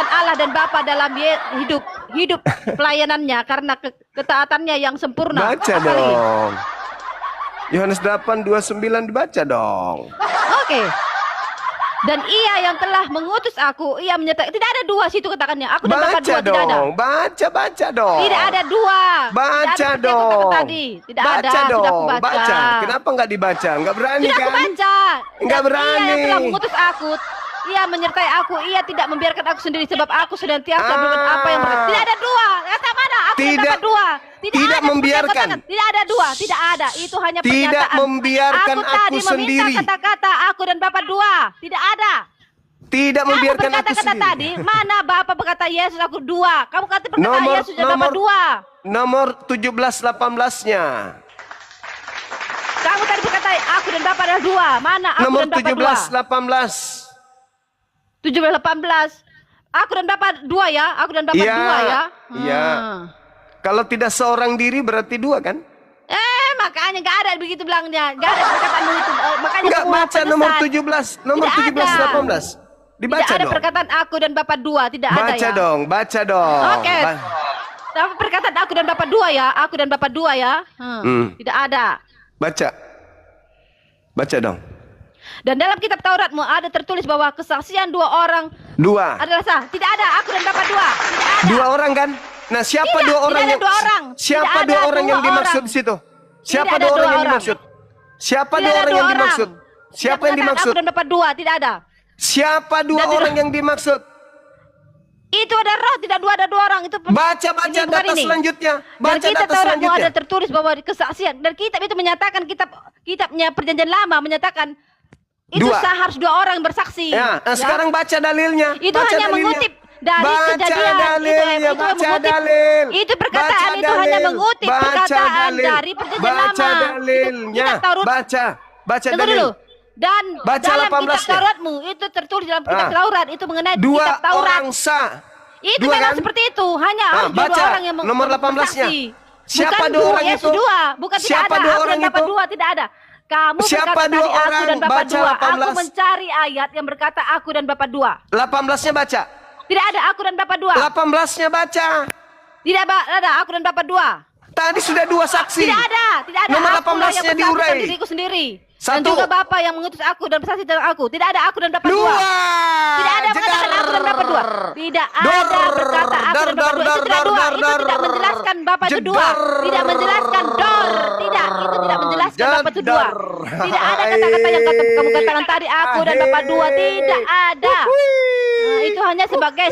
Allah dan Bapa dalam hidup pelayanannya karena ketaatannya yang sempurna. Baca dong. Yohanes 8:29 dibaca dong. Oke. Dan ia yang telah mengutus aku, ia menyatakan, tidak ada dua situ katakannya. Aku dan Bapa dua, tidak ada. Baca dong. Tidak ada dua. Baca dong. Tidak baca ada. dong. Sudah aku baca. Kenapa nggak dibaca? Nggak berani sudah kan? Aku baca. Nggak berani. Ia yang telah mengutus aku, ia menyertai aku, ia tidak membiarkan aku sendiri sebab aku senantiasa berbuat apa yang benar. Tidak ada dua. Kata mana? Aku dan Bapa dua. Tidak ada, membiarkan. Tidak ada dua. Tidak ada. Itu hanya pernyataan. Tidak membiarkan aku tadi sendiri. meminta kata-kata aku dan Bapa dua. Tidak ada. Tidak membiarkan aku berkata-kata sendiri. tadi, mana Bapak berkata Yesus aku dua. Kamu kata berkata Yesus dan Bapak dua. Nomor 17-18-nya. Kamu tadi berkata aku dan Bapak adalah dua. Mana aku nomor dan Bapak dua? 17-18. 17-18. Aku dan Bapak dua ya. Aku dan Bapak dua ya. Iya. Kalau tidak seorang diri berarti dua kan? Makanya nggak ada begitu bilangnya. Nggak ada perkataan itu. Makanya nggak baca nomor 17, nomor 17-18. Dibaca tidak ada dong. perkataan aku dan Bapak dua, tidak ada ya. Baca dong. Oke. Tapi perkataan aku dan Bapak dua ya, aku dan Bapak dua ya. Tidak ada. Baca dong. Dan dalam kitab Tauratmu ada tertulis bahwa kesaksian dua orang adalah sah. Tidak ada aku dan Bapak dua. Tidak ada. Dua orang kan? Nah, siapa tidak, dua orang tidak yang dua orang. Siapa dua orang yang dimaksud di situ? Siapa dua orang yang dimaksud? Siapa dua orang yang dimaksud? Siapa yang dimaksud? Aku dan Bapak dua, tidak ada. Siapa dua orang yang dimaksud? Itu ada roh, tidak dua ada dua orang. Itu baca data selanjutnya. Baca data selanjutnya. Ada tertulis bahwa kesaksian dan kitab itu menyatakan kitabnya Perjanjian Lama menyatakan itu harus dua orang bersaksi. Ya, sekarang baca dalilnya. Itu hanya mengutip dari kejadian dalilnya, baca dalil. Itu perkataan itu hanya mengutip perkataan dari Perjanjian Lama. Baca dalilnya. Baca dalil. Dulu. Dan baca dalam 18 kitab Tauratmu itu tertulis dalam kitab Taurat itu mengenai dua kitab Taurat. Orang sah. Itu memang seperti itu. Hanya baca dua orang yang nomor 18-nya. bukan Siapa dua orang itu? Dua. Bukan siapa tidak ada. Dua aku orang dan Bapak itu? dua tidak ada. Kamu siapa berkata dua tadi orang? aku dan Bapak Baca dua. 18. Aku mencari ayat yang berkata aku dan Bapak dua. 18-nya baca. Tidak ada aku dan Bapak dua. 18-nya baca. Tidak ada aku dan Bapak dua. Tadi sudah dua saksi. Tidak ada. Nomor 18-nya diurai. Diriku sendiri. Satu. Dan juga Bapak yang mengutus aku dan bersaksi tentang aku. Tidak ada aku dan Bapak dua. Tidak ada mengatakan aku dan Bapak dua. Tidak ada berkata aku dan Bapak dua. Itu tidak dua. Itu tidak menjelaskan Bapak itu dua. Tidak menjelaskan Tidak. Itu tidak menjelaskan Bapak itu dua. Tidak ada kata-kata yang kamu katakan tadi aku dan Bapak dua. Tidak ada. Nah, itu hanya sebagai